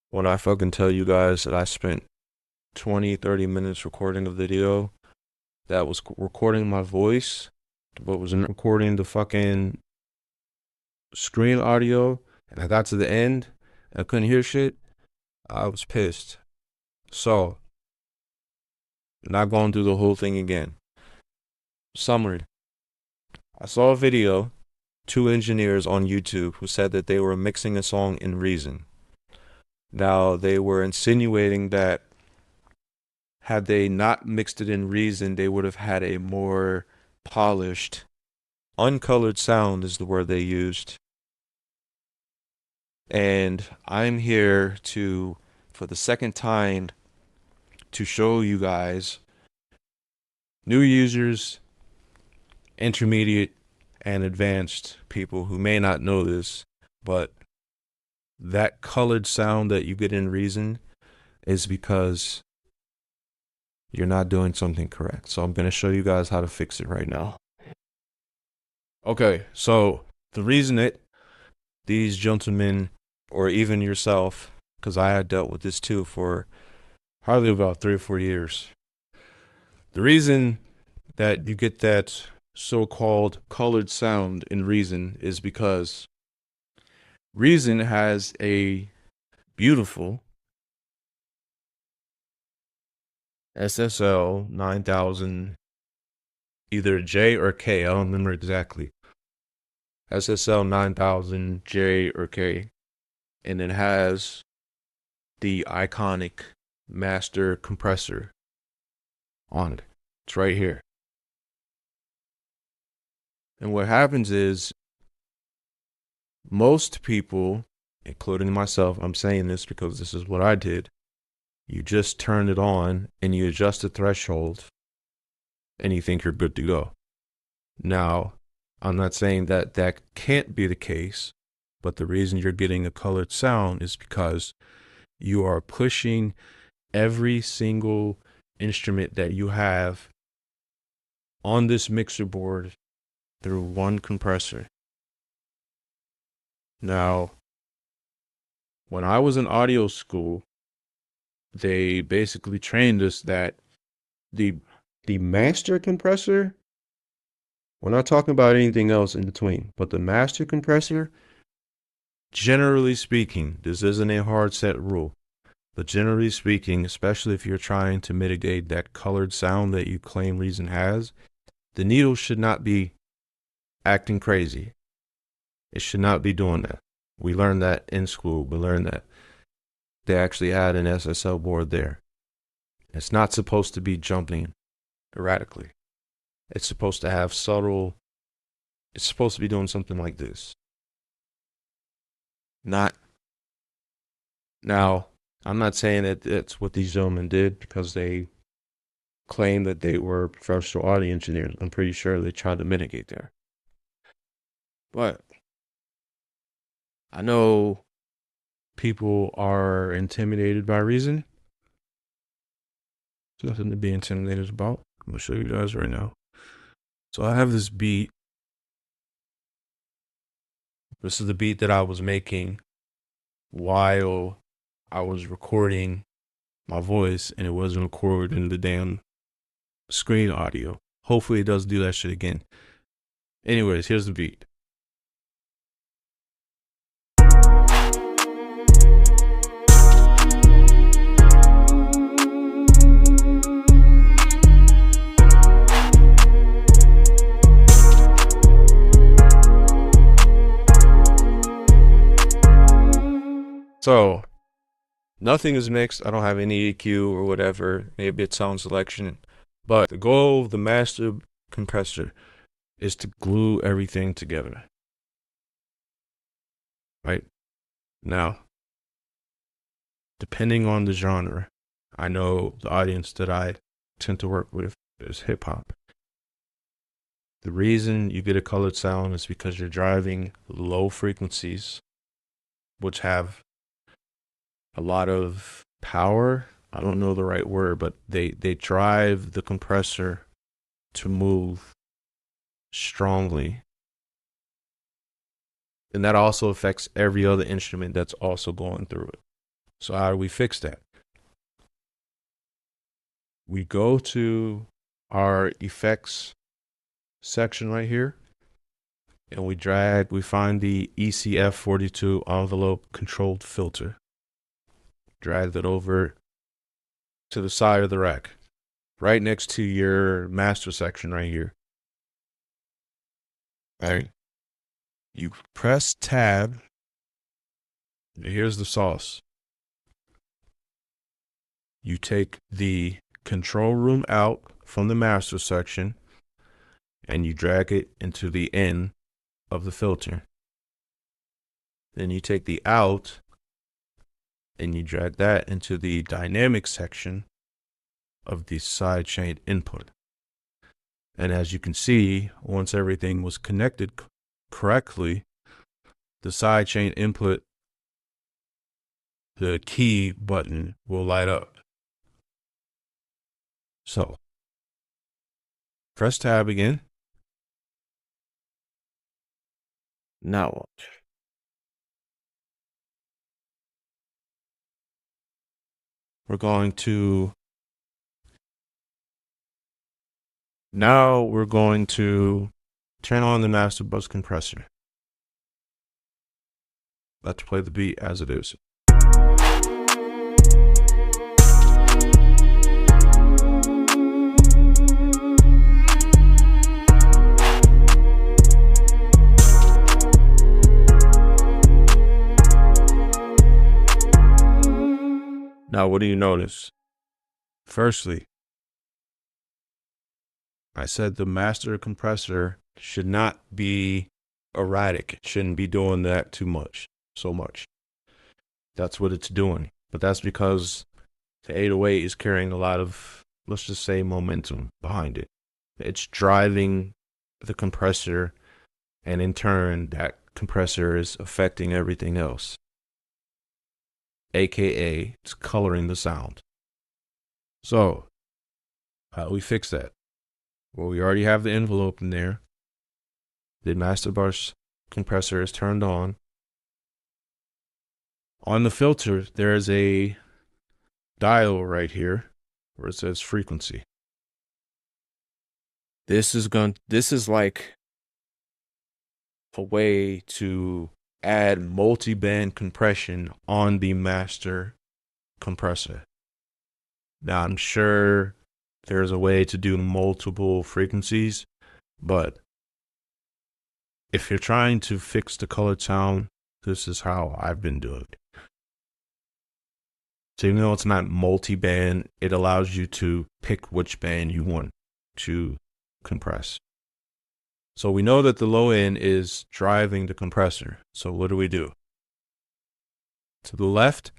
When I fucking tell you guys that I spent 20-30 minutes recording a video that was recording my voice, but wasn't recording the fucking screen audio, and I got to the end, and I couldn't hear shit, I was pissed. So, not going through the whole thing again. Summary. I saw a video, two engineers on YouTube who said that they were mixing a song in Reason. Now, they were insinuating that had they not mixed it in Reason, they would have had a more polished, uncolored sound is the word they used. And I'm here to, for the second time, to show you guys, new users, intermediate, and advanced people who may not know this, but that colored sound that you get in Reason is because you're not doing something correct. So I'm going to show you guys how to fix it right now. Okay, so the reason that these gentlemen, or even yourself, because I had dealt with this too for hardly about 3 or 4 years. The reason that you get that so-called colored sound in Reason is because Reason has a beautiful SSL 9000, either J or K, I don't remember exactly. SSL 9000 J or K, and it has the iconic master compressor on it. It's right here. And what happens is most people, including myself, I'm saying this because this is what I did. You just turn it on and you adjust the threshold and you think you're good to go. Now, I'm not saying that that can't be the case, but the reason you're getting a colored sound is because you are pushing every single instrument that you have on this mixer board through one compressor. Now, when I was in audio school, they basically trained us that the master compressor, we're not talking about anything else in between, but the master compressor, generally speaking, this isn't a hard set rule, but generally speaking, especially if you're trying to mitigate that colored sound that you claim Reason has, the needle should not be acting crazy. It should not be doing that. We learned that in school. We learned that they actually had an SSL board there. It's not supposed to be jumping erratically. It's supposed to have subtle, it's supposed to be doing something like this. Not, now, I'm not saying that that's what these gentlemen did because they claim that they were professional audio engineers. I'm pretty sure they tried to mitigate that. But I know people are intimidated by Reason. There's nothing to be intimidated about. I'm going to show you guys right now. So I have this beat. This is the beat that I was making while I was recording my voice, and it wasn't recorded in the damn screen audio. Hopefully it doesn't do that shit again. Anyways, here's the beat. So, nothing is mixed. I don't have any EQ or whatever. Maybe it's sound selection. But the goal of the master compressor is to glue everything together. Right? Now, depending on the genre, I know the audience that I tend to work with is hip hop. The reason you get a colored sound is because you're driving low frequencies, which have a lot of power. I don't know the right word, but they drive the compressor to move strongly. And that also affects every other instrument that's also going through it. So how do we fix that? We go to our effects section right here, and we find the ECF42 envelope controlled filter. Drag that over to the side of the rack, right next to your master section right here. All right. You press tab. Here's the sauce. You take the control room out from the master section and you drag it into the end of the filter. Then you take the out and you drag that into the dynamic section of the sidechain input. And as you can see, once everything was connected correctly, the sidechain input, the key button will light up. So, press tab again. Now watch. We're going to turn on the master bus compressor. Let's play the beat as it is. Now, what do you notice? Firstly, I said the master compressor should not be erratic. It shouldn't be doing that so much. That's what it's doing. But that's because the 808 is carrying a lot of, let's just say, momentum behind it. It's driving the compressor, and in turn, that compressor is affecting everything else. AKA, it's coloring the sound. So, how do we fix that? Well, we already have the envelope in there. The master bus compressor is turned on. On the filter, there is a dial right here where it says frequency. This is like a way to add multi-band compression on the master compressor. Now, I'm sure there's a way to do multiple frequencies, but if you're trying to fix the colored sound, this is how I've been doing it. So even though it's not multi-band, it allows you to pick which band you want to compress. So we know that the low end is driving the compressor. So what do? To the left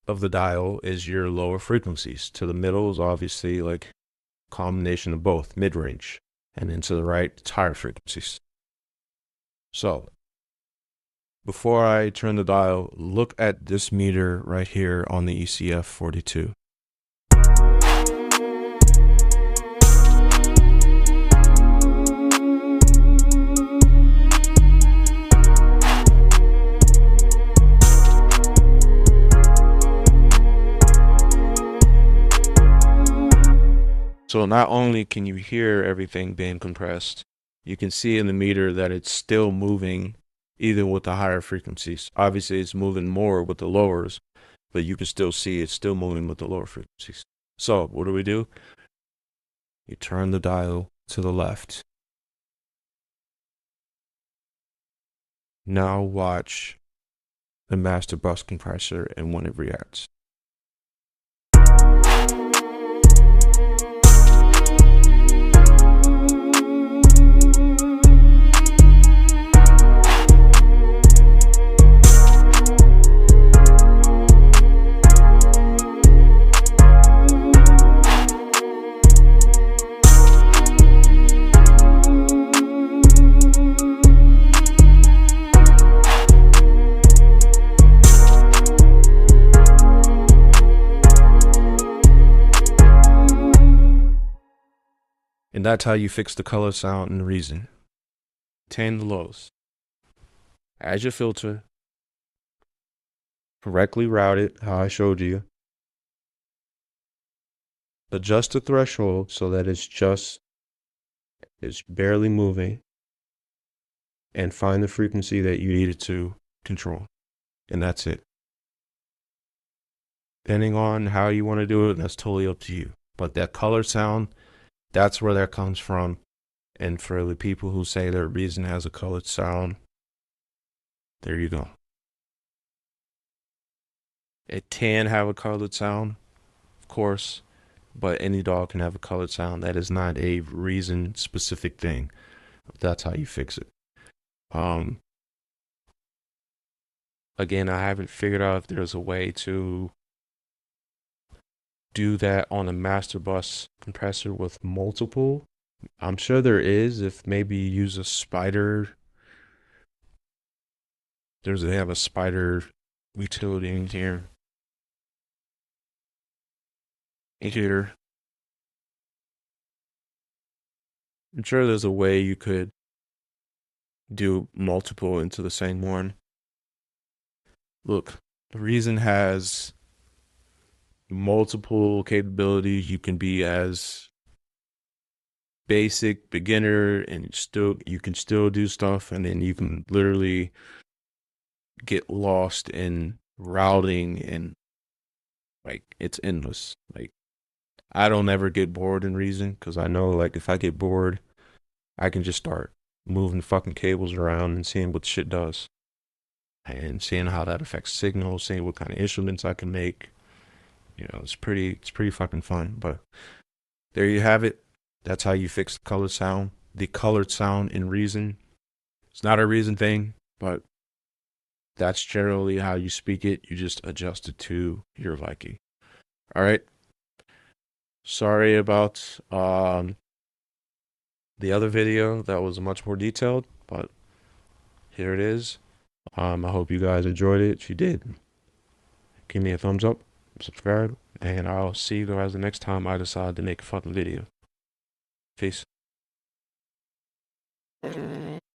of the dial is your lower frequencies. To the middle is obviously like a combination of both, mid-range. And then to the right, it's higher frequencies. So before I turn the dial, look at this meter right here on the ECF42. So not only can you hear everything being compressed, you can see in the meter that it's still moving even with the higher frequencies. Obviously, it's moving more with the lowers, but you can still see it's still moving with the lower frequencies. So what do? You turn the dial to the left. Now watch the master bus compressor and when it reacts. And that's how you fix the color, sound, and reason. Tame the lows. Add your filter. correctly route it how I showed you. Adjust the threshold so that it's barely moving, and find the frequency that you need it to control. And that's it. Depending on how you want to do it, that's totally up to you. But that color sound, that's where that comes from. And for the people who say their Reason has a colored sound, there you go. It can have a colored sound, of course, but any dog can have a colored sound. That is not a Reason specific thing. That's how you fix it. Um, Again, I haven't figured out if there's a way to do that on a master bus compressor with multiple. I'm sure there is if maybe you use a spider. They have a spider utility in here. Here. I'm sure there's a way you could do multiple into the same one. Look, the Reason has multiple capabilities. You can be as basic beginner and you can still do stuff, and then you can literally get lost in routing, and like it's endless. Like I don't ever get bored in Reason because I know like if I get bored, I can just start moving fucking cables around and seeing what shit does, and seeing how that affects signals, seeing what kind of instruments I can make. It's pretty fucking fun. But there you have it. That's how you fix the colored sound in Reason. It's not a Reason thing, but that's generally how you speak it. You just adjust it to your liking. All right. Sorry about the other video that was much more detailed, but here it is. I hope you guys enjoyed it. If you did, give me a thumbs up, subscribe, and I'll see you guys the next time I decide to make a fucking video. Peace.